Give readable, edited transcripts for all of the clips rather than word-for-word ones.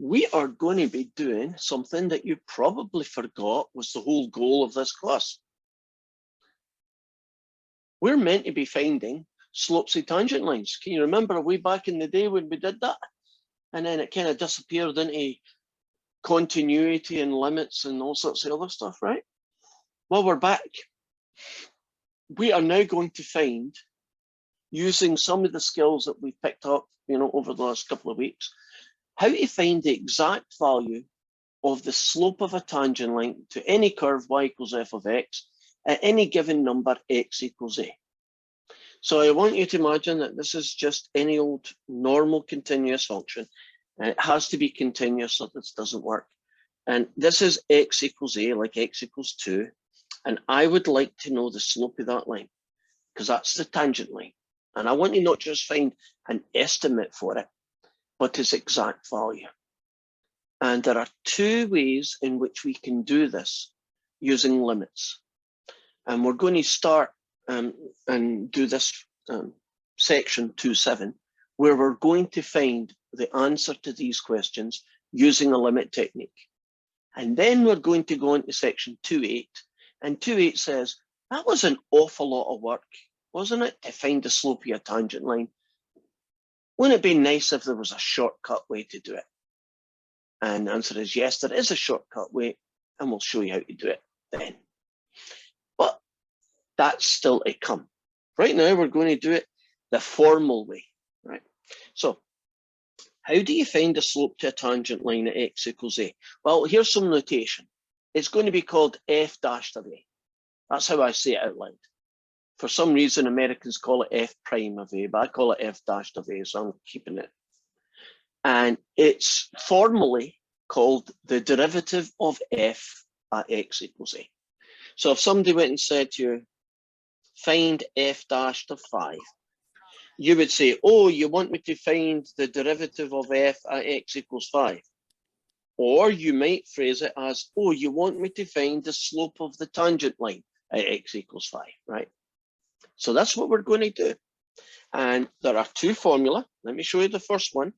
we are going to be doing something that you probably forgot was the whole goal of this class. We're meant to be finding slopes of tangent lines. Can you remember way back in the day when we did that? And then it kind of disappeared into continuity and limits and all sorts of other stuff, right? Well, we're back. We are now going to find, using some of the skills that we've picked up, over the last couple of weeks, how to find the exact value of the slope of a tangent line to any curve y equals f of x at any given number x equals a. So I want you to imagine that this is just any old normal continuous function, and it has to be continuous or this doesn't work. And this is x equals a, like x equals 2, and I would like to know the slope of that line, because that's the tangent line. And I want to not just find an estimate for it, but its exact value. And there are two ways in which we can do this using limits. And we're going to start and do this section 2.7, where we're going to find the answer to these questions using a limit technique. And then we're going to go into section 2.8, and 2.8 says, that was an awful lot of work, wasn't it, to find the slope of a tangent line? Wouldn't it be nice if there was a shortcut way to do it? And the answer is yes, there is a shortcut way, and we'll show you how to do it then. But that's still to come. Right now, we're going to do it the formal way, right? So how do you find the slope to a tangent line at x equals a? Well, here's some notation. It's going to be called f dashed of a. That's how I say it out loud. For some reason, Americans call it f prime of a, but I call it f dashed of a, so I'm keeping it. And it's formally called the derivative of f at x equals a. So if somebody went and said to you, find f dashed of 5, you would say, oh, you want me to find the derivative of f at x equals 5. Or you might phrase it as, oh, you want me to find the slope of the tangent line at x equals 5, right? So that's what we're going to do. And there are two formula. Let me show you the first one.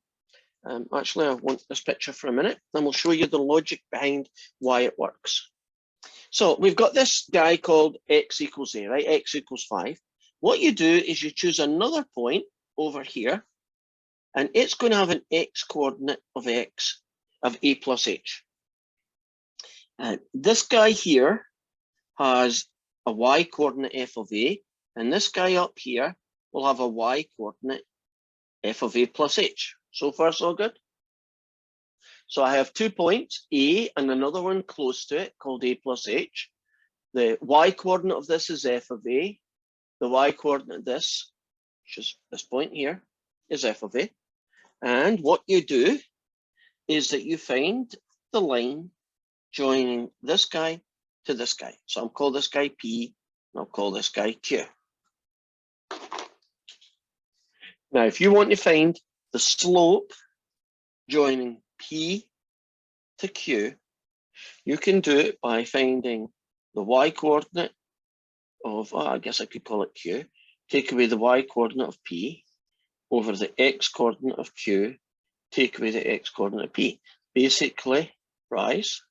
Actually, I want this picture for a minute, and we'll show you the logic behind why it works. So we've got this guy called x equals a, right? X equals 5. What you do is you choose another point over here, and it's going to have an x coordinate of x of a plus h. And this guy here has a y coordinate f of a, and this guy up here will have a y coordinate f of a plus h. So far, so good. So I have 2 points, A and another one close to it called A plus H. The y coordinate of this is f of A. The y coordinate of this, which is this point here, is f of A. And what you do is that you find the line joining this guy to this guy. So I'll call this guy P, and I'll call this guy Q. Now, if you want to find the slope joining P to Q, you can do it by finding the y coordinate of, I guess I could call it Q, take away the y coordinate of P over the x coordinate of Q, take away the x coordinate of P. Basically, rise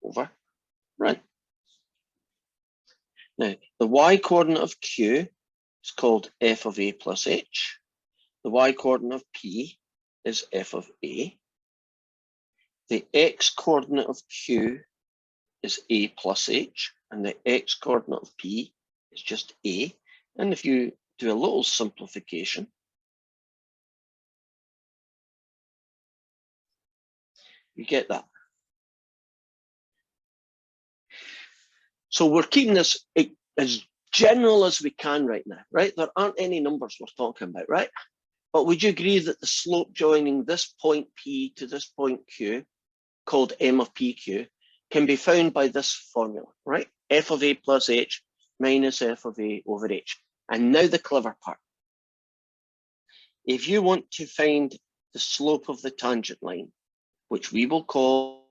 over run. Now, the y coordinate of Q is called f of a plus h. The y coordinate of P is f of a. The x coordinate of Q is a plus h, and the x coordinate of P is just a. And if you do a little simplification, you get that. So we're keeping this as general as we can right now, right? There aren't any numbers we're talking about, right? But would you agree that the slope joining this point P to this point Q, called m of PQ, can be found by this formula, right? F of a plus h minus f of a over h. And now the clever part. If you want to find the slope of the tangent line, which we will call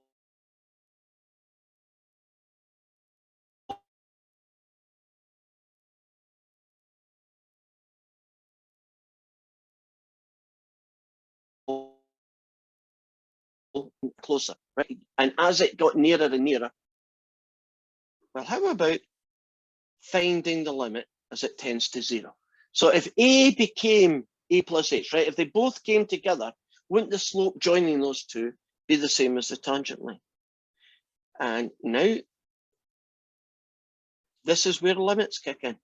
closer, right? And as it got nearer and nearer, well, how about finding the limit as it tends to 0? So if A became A plus H, right? If they both came together, wouldn't the slope joining those two be the same as the tangent line? And now, this is where limits kick in.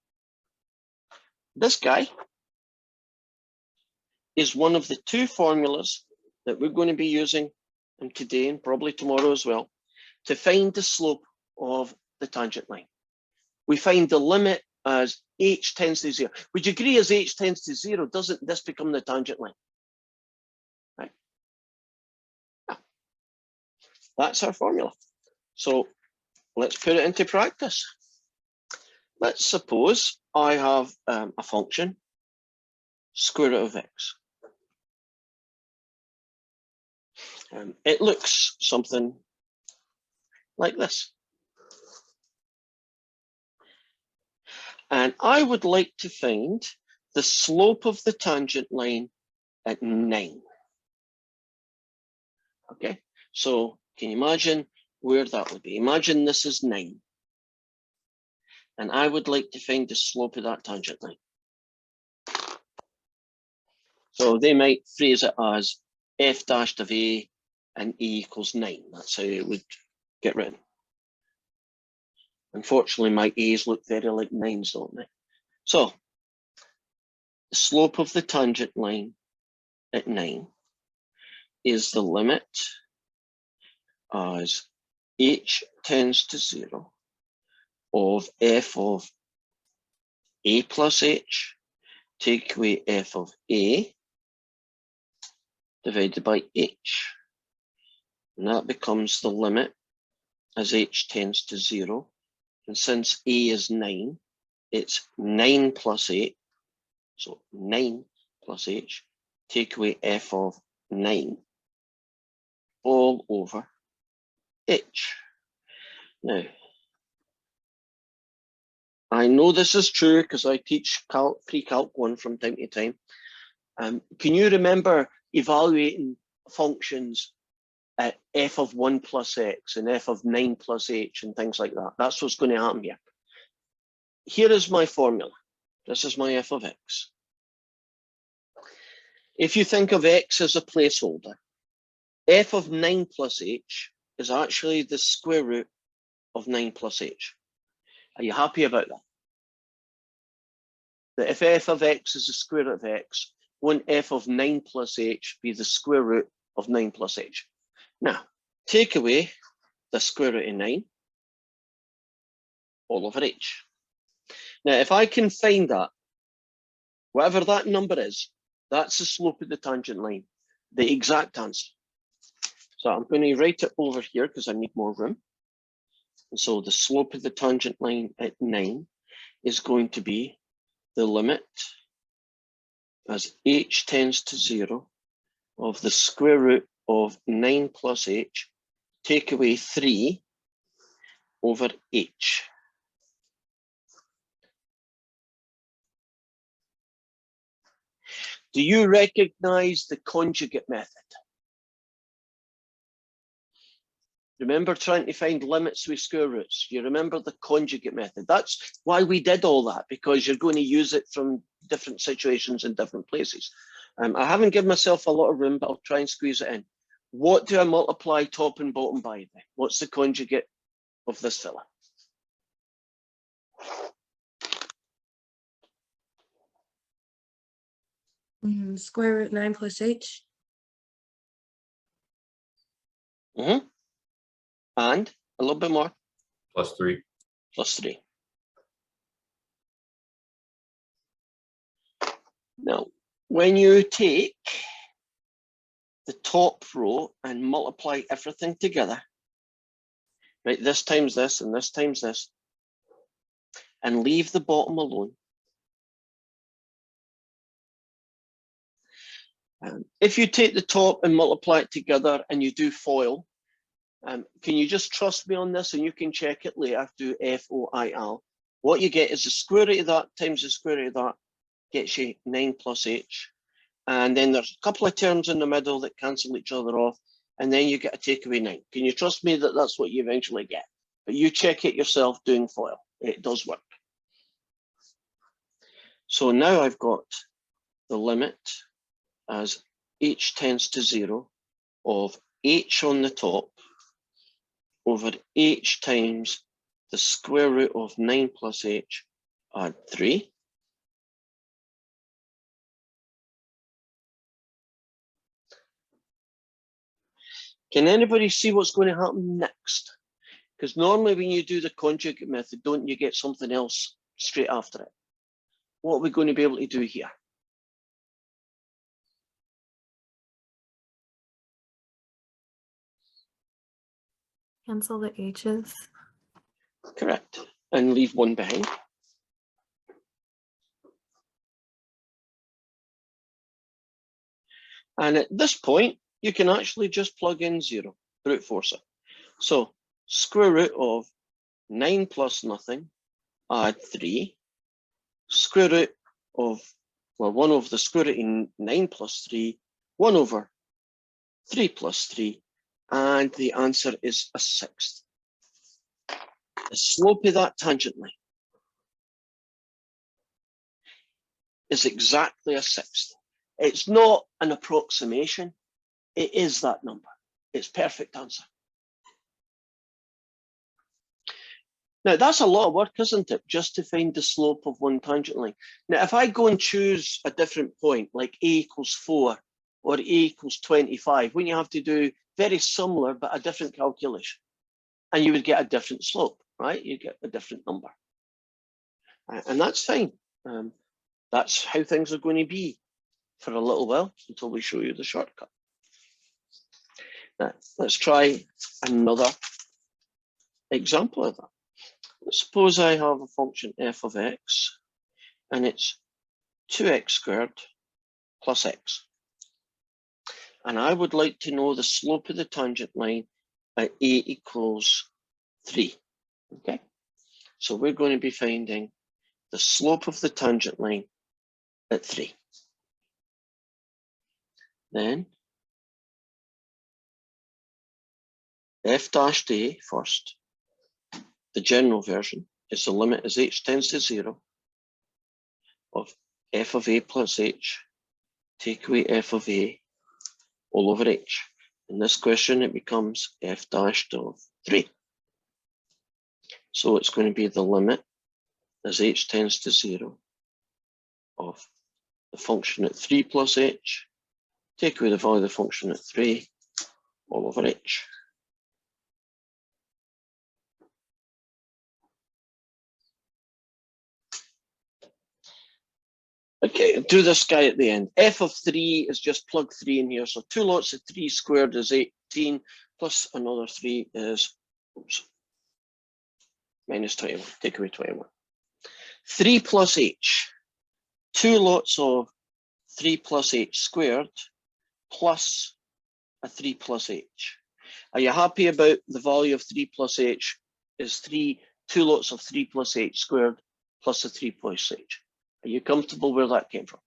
This guy is one of the two formulas that we're going to be using today and probably tomorrow as well to find the slope of the tangent line. We find the limit as h tends to 0. Would you agree as h tends to 0, doesn't this become the tangent line? Right. Yeah. That's our formula. So let's put it into practice. Let's suppose I have a function, square root of x. It looks something like this. And I would like to find the slope of the tangent line at 9. Okay, so can you imagine where that would be? Imagine this is 9. And I would like to find the slope of that tangent line. So they might phrase it as f dashed of a and e equals 9. That's how it would get written. Unfortunately, my a's look very like 9s, don't they? So the slope of the tangent line at 9 is the limit as h tends to 0 of f of a plus h, take away f of a, divided by h. And that becomes the limit as h tends to 0. And since a is 9, it's 9 plus 8. So 9 plus h, take away f of 9 all over h. Now, I know this is true because I teach pre-calc 1 from time to time. Can you remember evaluating functions at f of 1 plus x and f of 9 plus h and things like that? That's what's going to happen here. Here is my formula. This is my f of x. If you think of x as a placeholder, f of 9 plus h is actually the square root of 9 plus h. Are you happy about that? That if f of x is the square root of x, won't f of 9 plus h be the square root of 9 plus h? Now, take away the square root of 9 all over h. Now, if I can find that, whatever that number is, that's the slope of the tangent line, the exact answer. So I'm going to write it over here because I need more room. And so the slope of the tangent line at 9 is going to be the limit as h tends to 0 of the square root of 9 plus h, take away 3 over h. Do you recognize the conjugate method? Remember trying to find limits with square roots? You remember the conjugate method. That's why we did all that, because you're going to use it from different situations in different places. I haven't given myself a lot of room, but I'll try and squeeze it in. What do I multiply top and bottom by then? What's the conjugate of this fella? Square root 9 plus h. And a little bit more. Plus 3. Plus 3. Now, when you take the top row and multiply everything together, right, this times this and this times this, and leave the bottom alone. If you take the top and multiply it together and you do FOIL, can you just trust me on this and you can check it later, do FOIL. What you get is the square root of that times the square root of that gets you 9 plus h. And then there's a couple of terms in the middle that cancel each other off. and then you get a take away 9. Can you trust me that that's what you eventually get? But you check it yourself doing FOIL. It does work. So now I've got the limit as h tends to 0 of h on the top over h times the square root of 9 plus h add 3. Can anybody see what's going to happen next? Because normally when you do the conjugate method, don't you get something else straight after it? What are we going to be able to do here? Cancel the h's. Correct. And leave 1 behind. And at this point, you can actually just plug in 0, brute force it. So square root of 9 plus nothing, add 3. Square root of, well, 1 over the square root of 9 plus 3, 1 over 3 plus 3, and the answer is a 1/6. The slope of that tangent line is exactly a 1/6. It's not an approximation. It is that number. It's perfect answer. Now that's a lot of work, isn't it? Just to find the slope of one tangent line. Now, if I go and choose a different point, like a equals 4 or a equals 25, wouldn't you have to do very similar, but a different calculation? And you would get a different slope, right? You get a different number. And that's fine. That's how things are going to be for a little while until we show you the shortcut. Now, let's try another example of that. Suppose I have a function f of x, and it's 2x squared plus x. And I would like to know the slope of the tangent line at a equals 3. Okay, so we're going to be finding the slope of the tangent line at 3. Then f dash a first. The general version is the limit as h tends to 0 of f of a plus h, take away f of a all over h. In this question, it becomes f dashed of 3. So it's going to be the limit as h tends to 0 of the function at 3 plus h, take away the value of the function at 3 all over h. Okay, do this guy at the end. F of 3 is just plug 3 in here. So 2 lots of 3 squared is 18, plus another 3 is, oops, minus 21, take away 21. 3 plus h, 2 lots of 3 plus h squared, plus a 3 plus h. Are you happy about the value of 3 plus h is 2 lots of 3 plus h squared, plus a 3 plus h? Are you comfortable where that came from?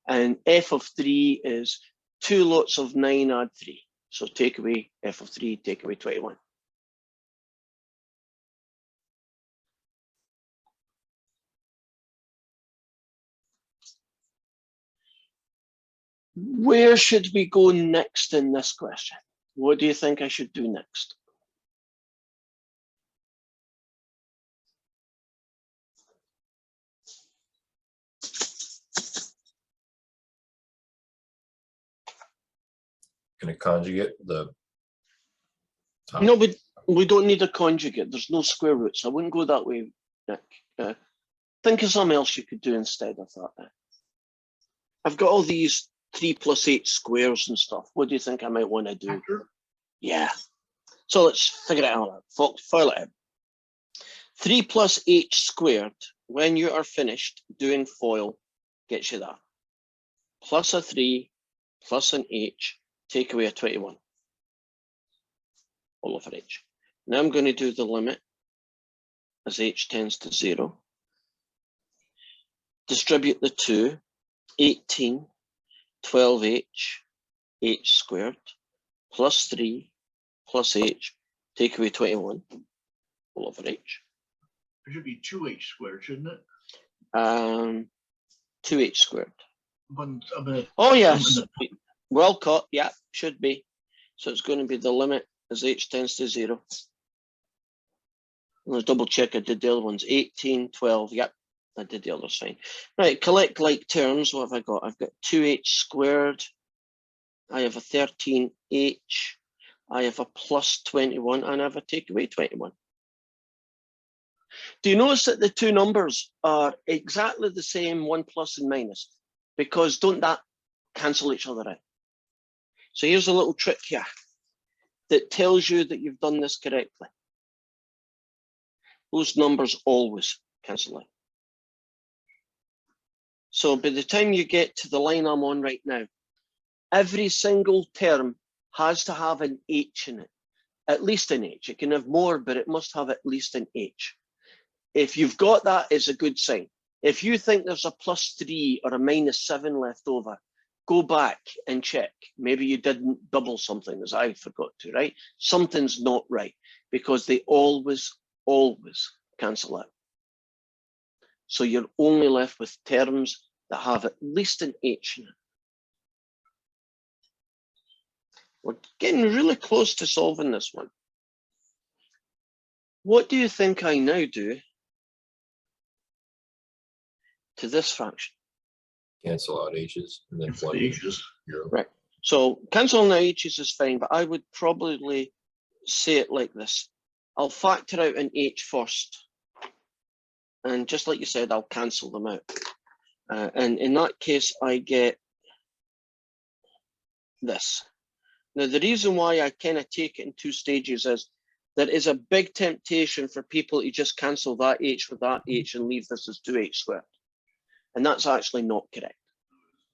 And f of 3 is 2 lots of 9 add 3. So take away f of 3, take away 21. Where should we go next in this question? What do you think I should do next? Can I conjugate the top? No, we don't need a conjugate. There's no square roots. I wouldn't go that way, Nick. Think of something else you could do instead of that. I've got all these 3 plus 8 squares and stuff. What do you think I might want to do? Yeah. So let's figure it out. File it out. 3 plus h squared, when you are finished doing FOIL, gets you that. Plus a 3, plus an h, take away a 21. All over h. Now I'm going to do the limit as h tends to 0. Distribute the 2, 18, 12h, h squared, plus 3 plus h, take away 21, all over h. It should be 2h squared, shouldn't it? 2h squared. But Oh, yes. Well caught. Yeah, should be. So it's going to be the limit as h tends to 0. Let's double check I did the other ones. 18, 12. Yep, I did the others fine. Right, collect like terms. What have I got? I've got 2h squared. I have a 13h. I have a plus 21 and I have a take away 21. Do you notice that the two numbers are exactly the same, one plus and minus? Because don't that cancel each other out? So here's a little trick here that tells you that you've done this correctly. Those numbers always cancel out. So by the time you get to the line I'm on right now, every single term has to have an h in it, at least an h. It can have more, but it must have at least an h. If you've got that, it's a good sign. If you think there's a plus 3 or a minus 7 left over, go back and check. Maybe you didn't double something, as I forgot to, right? Something's not right, because they always cancel out. So you're only left with terms that have at least an h in it. We're getting really close to solving this one. What do you think I now do to this fraction? Cancel out h's and then Cancel plug the in h's. 0. Right. So cancelling out h's is fine, but I would probably say it like this. I'll factor out an h first. And just like you said, I'll cancel them out. And in that case, I get this. Now, the reason why I kind of take it in two stages is there is a big temptation for people to just cancel that h with that h and leave this as 2h squared. And that's actually not correct.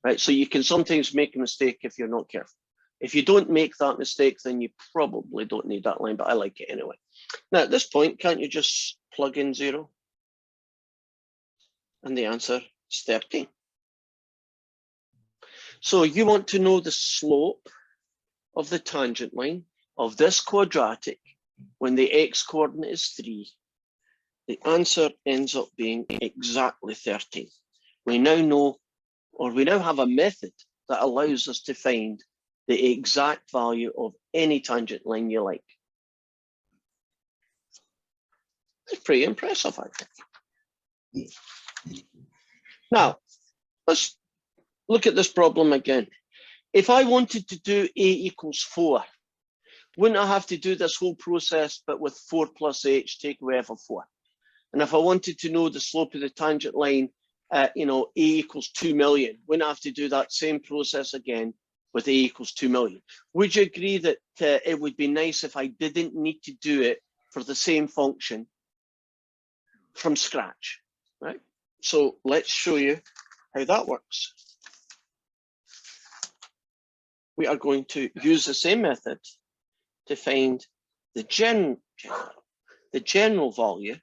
Right? So you can sometimes make a mistake if you're not careful. If you don't make that mistake, then you probably don't need that line, but I like it anyway. Now, at this point, can't you just plug in 0? And the answer is 13. So you want to know the slope of the tangent line of this quadratic when the x coordinate is 3. The answer ends up being exactly 13. We now know, or we now have a method that allows us to find the exact value of any tangent line you like. It's pretty impressive, I think. Now, let's look at this problem again. If I wanted to do a equals 4, wouldn't I have to do this whole process, but with 4 plus h, take away f of 4? And if I wanted to know the slope of the tangent line, a equals 2 million, wouldn't I have to do that same process again with a equals 2 million? Would you agree that it would be nice if I didn't need to do it for the same function from scratch, right? So let's show you how that works. We are going to use the same method to find the general value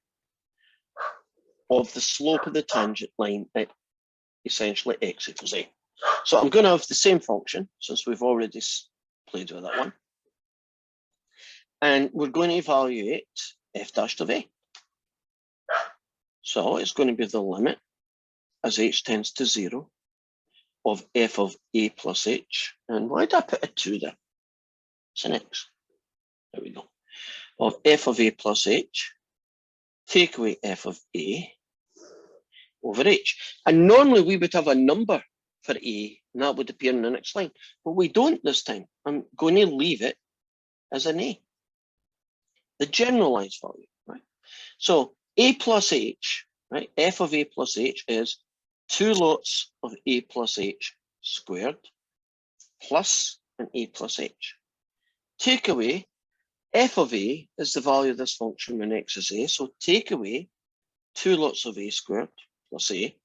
of the slope of the tangent line at essentially x equals a. So I'm going to have the same function, since we've already played with that one. And we're going to evaluate f dash of a. So it's going to be the limit as h tends to 0 of f of a plus h. And why did I put a 2 there? It's an x. There we go. Of f of a plus h, take away f of a over h. And normally we would have a number for a, and that would appear in the next line. But we don't this time. I'm going to leave it as an a, the generalized value, right? So a plus h, right? F of a plus h is 2 lots of a plus h squared plus an a plus h. Take away f of a is the value of this function when x is a. So take away 2 lots of a squared plus a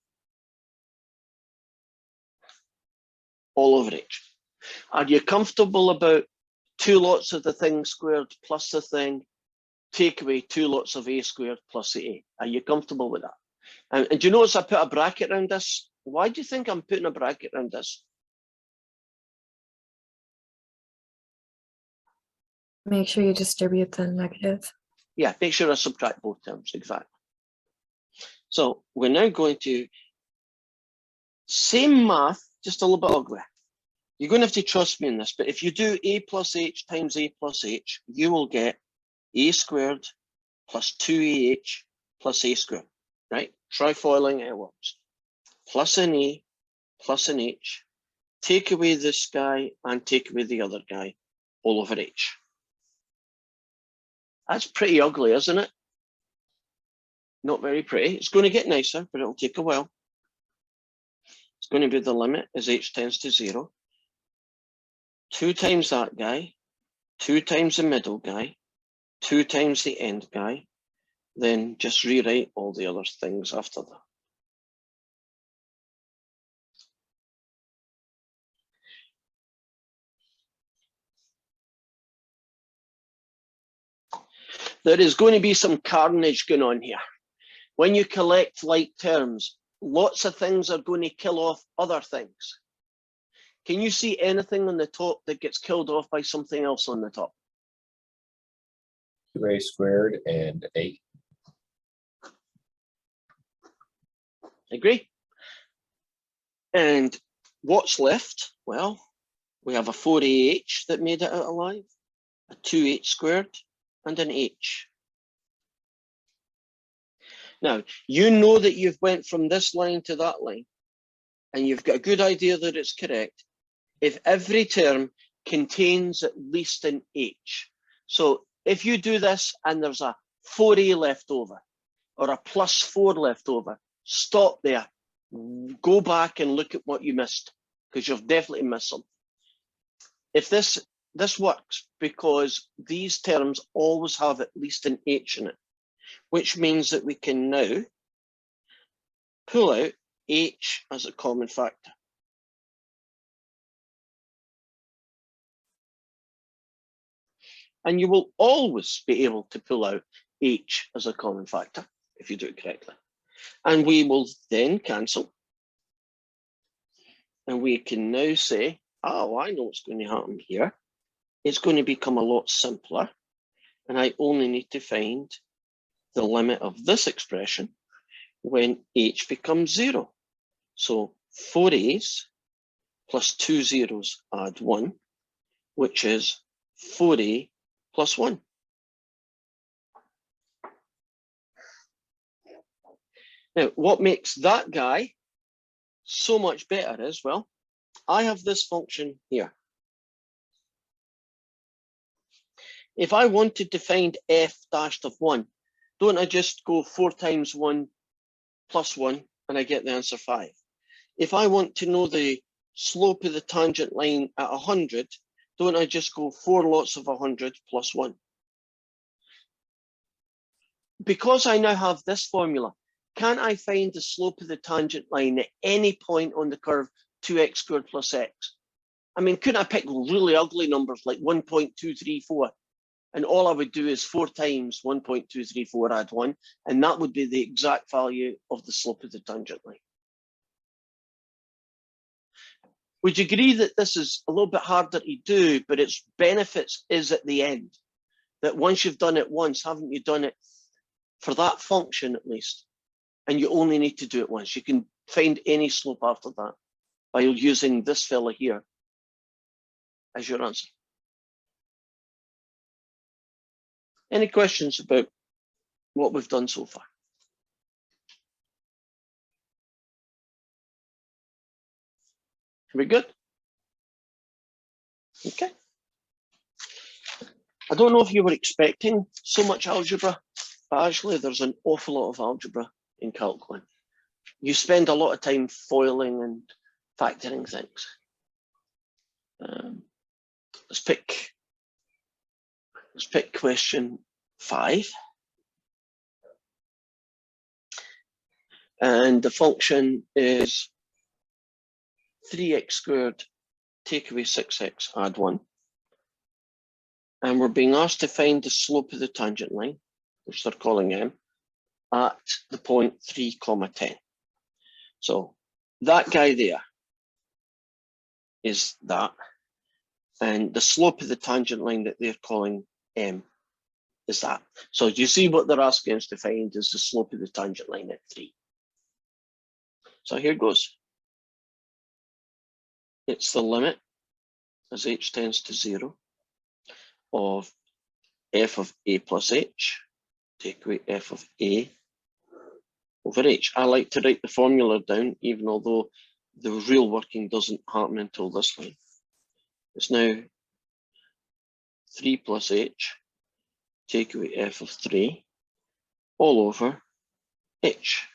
all over h. Are you comfortable about 2 lots of the thing squared plus the thing? Take away 2 lots of a squared plus the a. Are you comfortable with that? And do you notice I put a bracket around this? Why do you think I'm putting a bracket around this? Make sure you distribute the negative. Yeah, make sure I subtract both terms, exactly. So we're now going to, same math, just a little bit ugly. You're going to have to trust me in this, but if you do a plus h times a plus h, you will get a squared plus 2ah plus a squared, right? Trifoiling, it works. Plus an a, plus an h, take away this guy and take away the other guy, all over h. That's pretty ugly, isn't it? Not very pretty. It's going to get nicer, but it'll take a while. It's going to be the limit as h tends to 0. 2 times that guy, 2 times the middle guy, 2 times the end guy, then just rewrite all the other things after that. There is going to be some carnage going on here. When you collect like terms, lots of things are going to kill off other things. Can you see anything on the top that gets killed off by something else on the top? 2a squared and 8. Agree? And what's left? Well, we have a 4ah that made it out alive, a 2h squared, and an h. Now, you know that you've went from this line to that line, and you've got a good idea that it's correct if every term contains at least an h. So if you do this and there's a 4a left over, or a plus 4 left over, stop there. Go back and look at what you missed, because you've definitely missed something. If this works because these terms always have at least an h in it, which means that we can now pull out h as a common factor. And you will always be able to pull out h as a common factor if you do it correctly. And we will then cancel. And we can now say, oh, I know what's going to happen here. It's going to become a lot simpler. And I only need to find the limit of this expression when h becomes 0. So 4a's plus 2 zeros add 1, which is 4a plus 1. Now, what makes that guy so much better is, well, I have this function here. If I wanted to find f dashed of 1, don't I just go 4 times 1 plus 1 and I get the answer 5? If I want to know the slope of the tangent line at 100, don't I just go 4 lots of 100 plus 1? Because I now have this formula, can I find the slope of the tangent line at any point on the curve 2x squared plus x? I mean, couldn't I pick really ugly numbers like 1.234? And all I would do is 4 times 1.234 add 1, and that would be the exact value of the slope of the tangent line. Would you agree that this is a little bit harder to do, but its benefits is at the end? That once you've done it once, haven't you done it for that function at least? And you only need to do it once. You can find any slope after that by using this fella here as your answer. Any questions about what we've done so far? Are we good? Okay. I don't know if you were expecting so much algebra, but actually there's an awful lot of algebra in Calc 1. You spend a lot of time foiling and factoring things. Let's pick question 5. And the function is 3x squared, take away 6x, add 1. And we're being asked to find the slope of the tangent line, which they're calling m, at the point 3, 10. So that guy there is that. And the slope of the tangent line that they're calling M is that. So you see what they're asking us to find is the slope of the tangent line at 3. So here goes. It's the limit as h tends to 0 of f of a plus h, take away f of a over h. I like to write the formula down, even although the real working doesn't happen until this line. It's now 3 plus h, take away f of 3, all over h.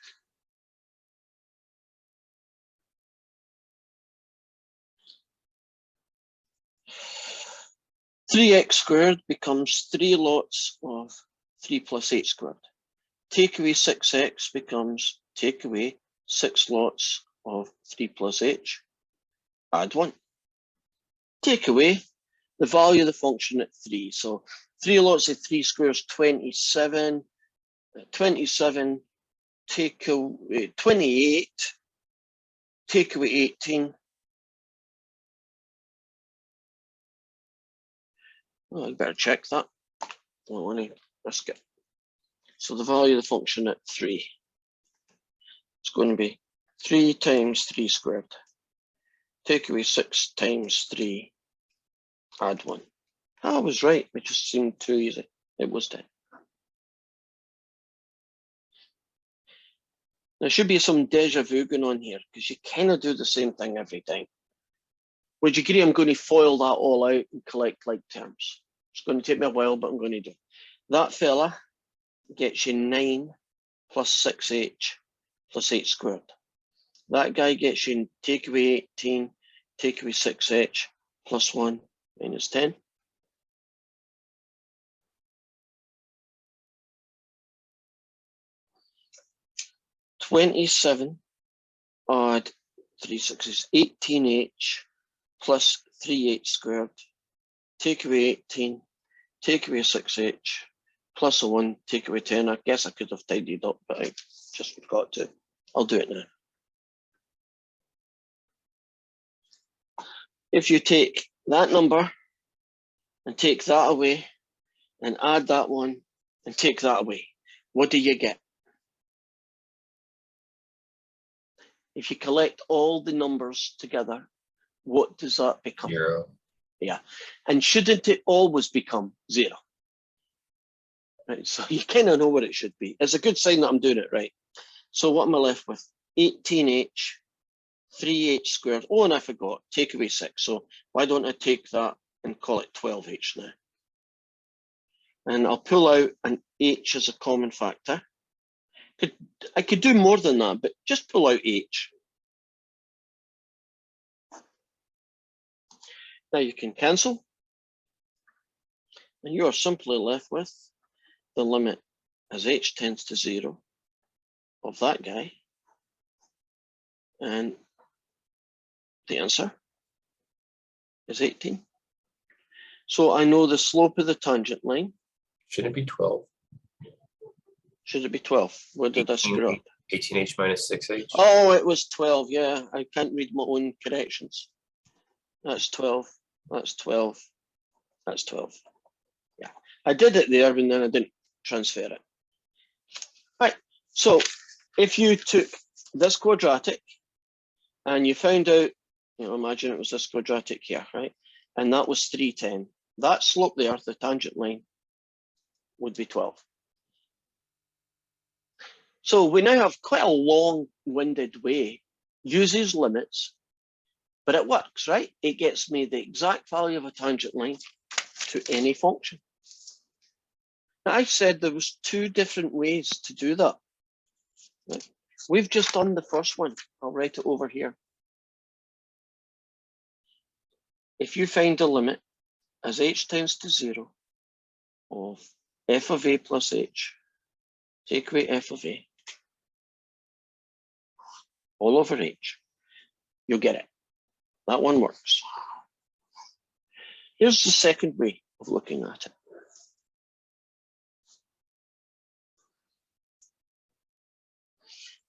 Three x squared becomes 3 lots of 3 plus h squared. Take away 6x becomes take away 6 lots of 3 plus h, add 1. Take away the value of the function at 3. So 3 lots of 3 squares, 27. 27, take away 28, take away 18. Well, I better check that. Don't want to risk it. So the value of the function at 3 is going to be 3 times 3 squared. Take away 6 times 3, add 1. I was right, it just seemed too easy. It was 10. There should be some deja vu going on here because you kind of do the same thing every time. Would you agree I'm going to FOIL that all out and collect like terms? It's going to take me a while, but I'm going to do it. That fella gets you 9 plus 6h plus h squared. That guy gets you take away 18, take away 6h plus 1 minus 10. (27) odd 3 6s, 18h plus 3h squared, take away 18, take away 6h, plus a 1, take away 10. I guess I could have tidied up, but I just forgot to. I'll do it now. If you take that number and take that away and add that one and take that away, what do you get? If you collect all the numbers together, what does that become? 0. Yeah, and shouldn't it always become 0? Right, so you kind of know what it should be. It's a good sign that I'm doing it right. So what am I left with? 18h, 3h squared. Oh, and I forgot, take away 6. So why don't I take that and call it 12h now? And I'll pull out an h as a common factor. I could do more than that, but just pull out h. Now you can cancel. And you are simply left with the limit as h tends to 0 of that guy. And the answer is 18. So I know the slope of the tangent line. Should it be 12? Should it be 12? Where did I screw up? 18h minus 6h. Oh, it was 12. Yeah, I can't read my own corrections. That's 12. That's 12. That's 12. Yeah, I did it there, and then I didn't transfer it. Right. So if you took this quadratic and you found out, imagine it was this quadratic here, right? And that was 310. That slope there, the tangent line, would be 12. So we now have quite a long-winded way, uses limits, but it works, right? It gets me the exact value of a tangent line to any function. Now, I said there was 2 different ways to do that. Right? We've just done the first one. I'll write it over here. If you find a limit as h tends to 0 of f of a plus h, take away f of a, all over h, you'll get it. That one works. Here's the second way of looking at it.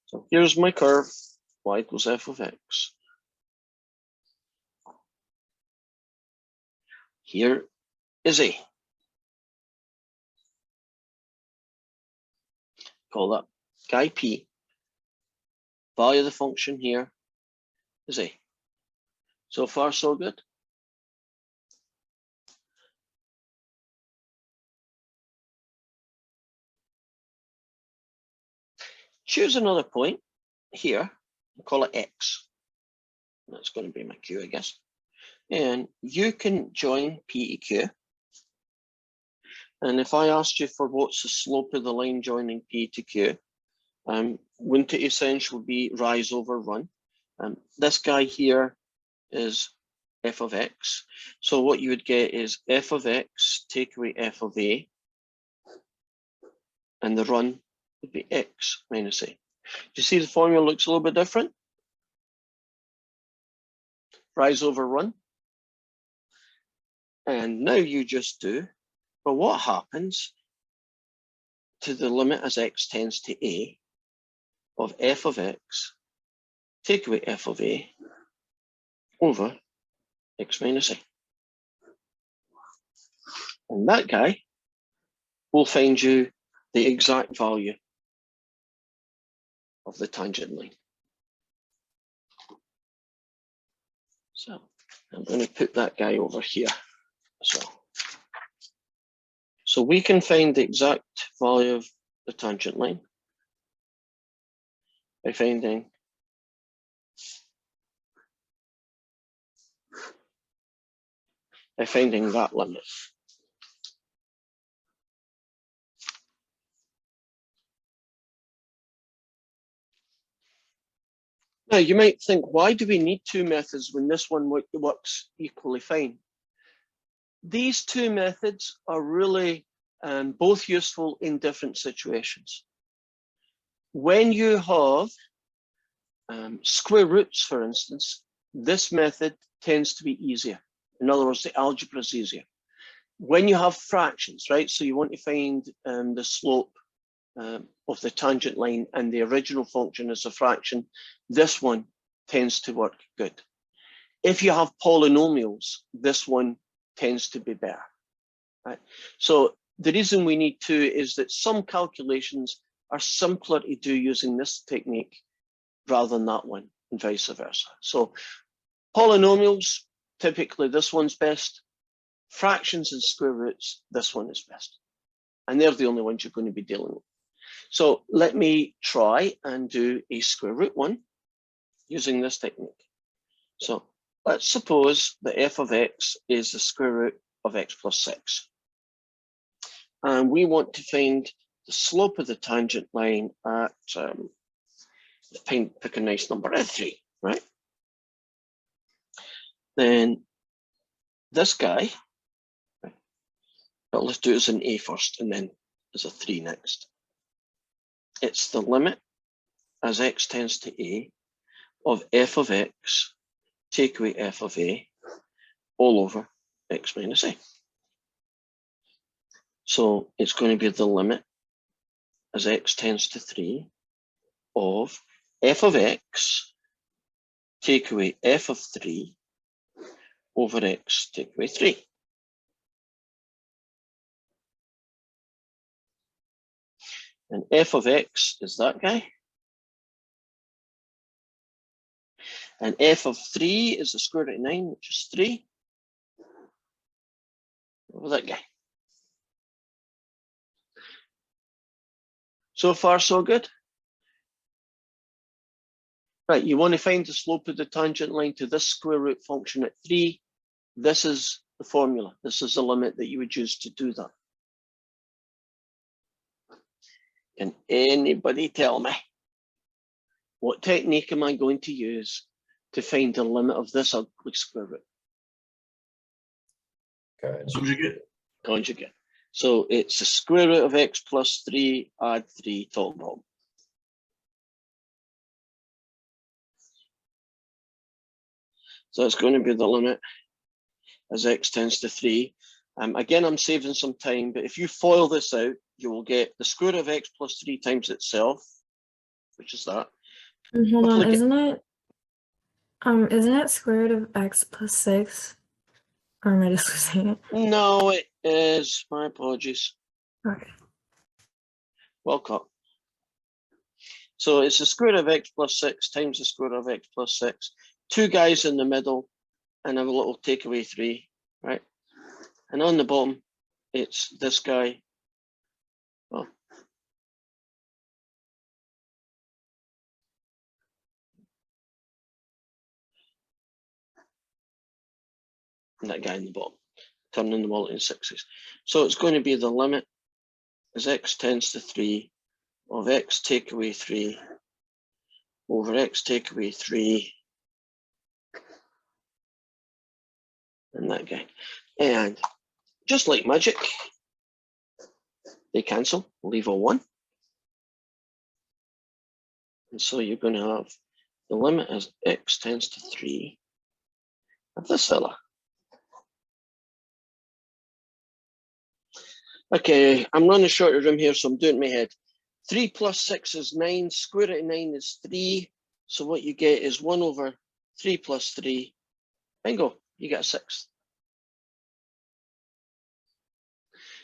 So here's my curve, y equals f of x. here is A. Call that guy P. Value of the function here is A. So far, so good. Choose another point here, call it X. That's going to be my Q, I guess. And you can join P to Q. And if I asked you for what's the slope of the line joining P to Q, wouldn't it essentially be rise over run? This guy here is f of x. So what you would get is f of x take away f of a, and the run would be x minus a. Do you see the formula looks a little bit different? Rise over run. And now you just do, but what happens to the limit as x tends to a of f of x, take away f of a over x minus a. And that guy will find you the exact value of the tangent line. So I'm going to put that guy over here as well. So we can find the exact value of the tangent line by finding that limit. Now you might think, why do we need two methods when this one works equally fine? These two methods are really both useful in different situations. When you have square roots, for instance, this method tends to be easier. In other words, the algebra is easier. When you have fractions, right? So you want to find the slope of the tangent line and the original function is a fraction, this one tends to work good. If you have polynomials, this one tends to be better, right? So the reason we need two is that some calculations are simpler to do using this technique rather than that one, and vice versa. So polynomials, typically this one's best. Fractions and square roots, this one is best. And they're the only ones you're going to be dealing with. So let me try and do a square root one using this technique. So let's suppose that f of x is the square root of x plus 6. And we want to find the slope of the tangent line at, pick a nice number, at 3, right? Then this guy, but let's do it as an a first and then as a 3 next. It's the limit as x tends to a of f of x take away f of a all over x minus a. So it's going to be the limit as x tends to 3 of f of x take away f of 3 over x take away 3. And f of x is that guy. And f of 3 is the square root of 9, which is 3. Over that guy. So far, so good. Right, you want to find the slope of the tangent line to this square root function at 3. This is the formula. This is the limit that you would use to do that. Can anybody tell me what technique am I going to use to find the limit of this ugly square root? Conjugate. Conjugate. So it's the square root of x plus 3, add 3, top and bottom. So it's going to be the limit as x tends to 3. Again, I'm saving some time, but if you FOIL this out, you will get the square root of x plus 3 times itself, which is that. Hold on, Look at- isn't it square root of x plus 6? Or am I just losing it? No, it is. My apologies. Okay. Well caught. So it's the square of x plus 6 times the square of x plus 6. Two guys in the middle and a little takeaway 3, right? And on the bottom, it's this guy. Oh. And that guy in the bottom, turning them all into 6s. So it's going to be the limit as x tends to 3 of x take away 3 over x take away 3 and that guy. And just like magic, they cancel, leave a 1. And so you're going to have the limit as x tends to 3 of this fella. Okay, I'm running short of room here, so I'm doing it in my head. 3 plus 6 is 9, square root of 9 is 3. So what you get is 1 over 3 plus 3. Bingo, you get a 6.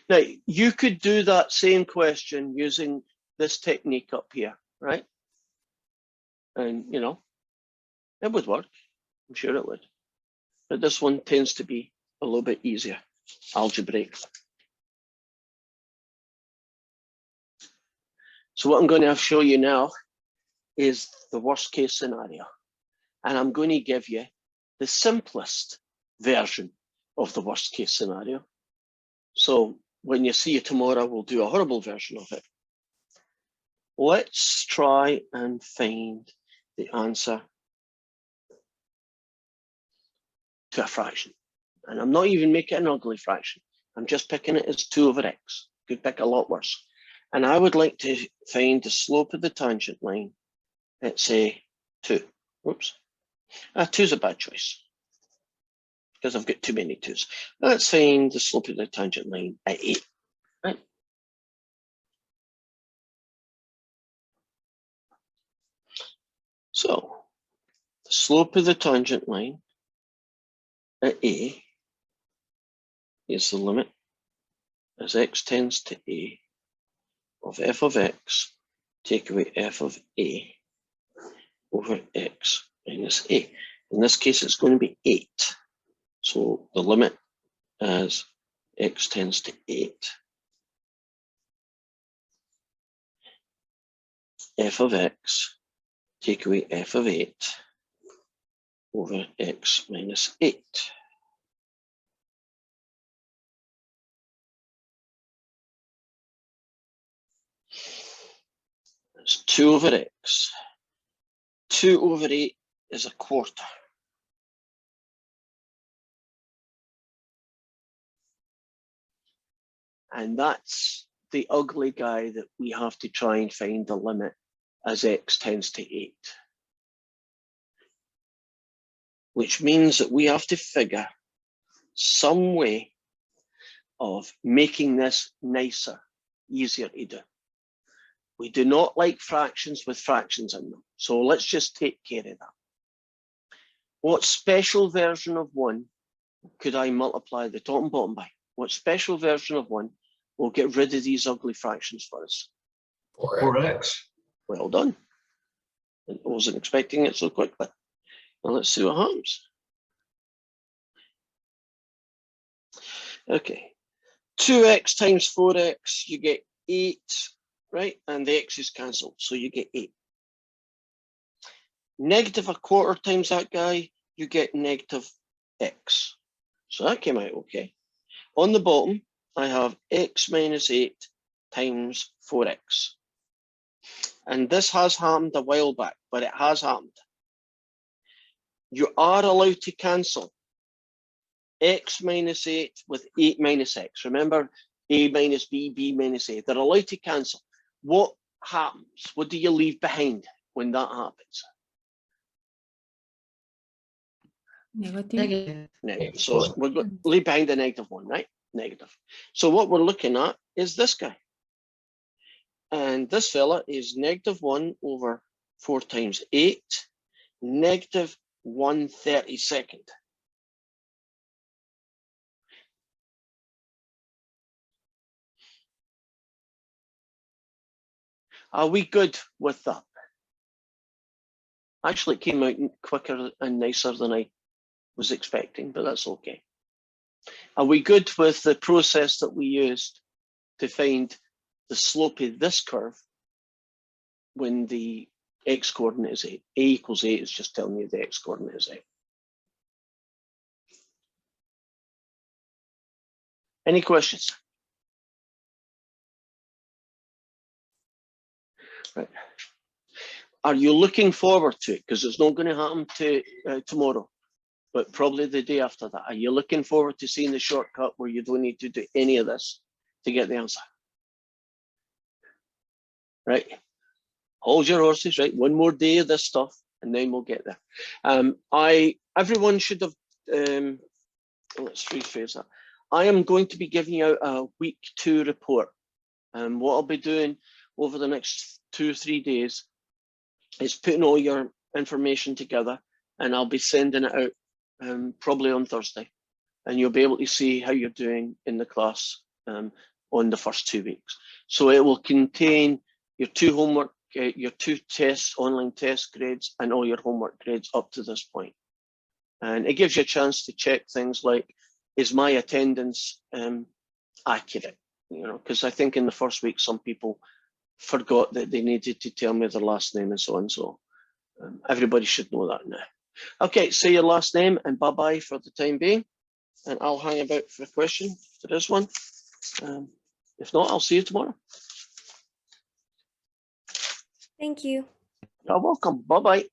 Now, you could do that same question using this technique up here, right? And, you know, it would work. I'm sure it would. But this one tends to be a little bit easier, algebraic. So what I'm going to show you now is the worst case scenario. And I'm going to give you the simplest version of the worst case scenario. So when you see you tomorrow, we'll do a horrible version of it. Let's try and find the answer to a fraction. And I'm not even making it an ugly fraction. I'm just picking it as 2 over x. Could pick a lot worse. And I would like to find the slope of the tangent line at, say, 2. Whoops. 2 is a bad choice because I've got too many 2's. Let's find the slope of the tangent line at 8. Right? So the slope of the tangent line at A is the limit as x tends to A of f of x take away f of A over x minus A. In this case, it's going to be 8. So the limit as x tends to 8, f of x take away f of 8 over x minus 8. That's 2 over x. 2 over 8 is a quarter. And that's the ugly guy that we have to try and find the limit as x tends to 8. Which means that we have to figure some way of making this nicer, easier to do. We do not like fractions with fractions in them. So let's just take care of that. What special version of 1 could I multiply the top and bottom by? What special version of 1 will get rid of these ugly fractions for us? 4x. Well done. I wasn't expecting it so quickly. Now let's see what happens. Okay, 2x times 4x, you get 8, right? And the x's cancelled, so you get 8. Negative a quarter times that guy, you get negative x. So that came out okay. On the bottom, I have x minus 8 times 4x. And this has happened a while back, but it has happened. You are allowed to cancel x minus 8 with 8 minus x. Remember, a minus b, b minus a. They're allowed to cancel. What happens? What do you leave behind when that happens? Negative. Negative. So we're going to leave behind the -1, right? Negative. So what we're looking at is this guy. And this fella is -1 over 4 times 8, -1/32. Are we good with that? Actually, it came out quicker and nicer than I was expecting, but that's okay. Are we good with the process that we used to find the slope of this curve when the x coordinate is 8? A equals 8 is just telling you the x coordinate is 8. Any questions? Right. Are you looking forward to it? Because it's not going to happen tomorrow, but probably the day after that. Are you looking forward to seeing the shortcut where you don't need to do any of this to get the answer? Right? Hold your horses, right? One more day of this stuff, and then we'll get there. Everyone should have, let's rephrase that. I am going to be giving out a week 2 report. What I'll be doing over the next 2 or 3 days is putting all your information together, and I'll be sending it out probably on Thursday, and you'll be able to see how you're doing in the class on the first 2 weeks. So it will contain your 2 homework, your 2 tests, online test grades, and all your homework grades up to this point. And it gives you a chance to check things like, is my attendance accurate? You know, because I think in the first week, some people forgot that they needed to tell me their last name and so on. So everybody should know that now. Okay, say your last name and bye-bye for the time being. And I'll hang about for a question for this one. If not, I'll see you tomorrow. Thank you. You're welcome. Bye-bye.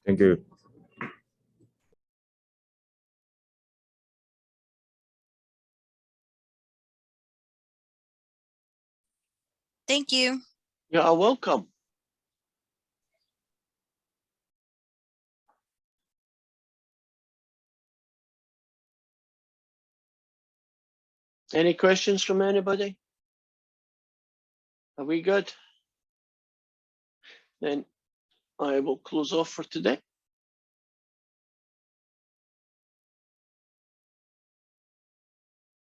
Thank you. Thank you. You're welcome. Any questions from anybody? Are we good? Then I will close off for today.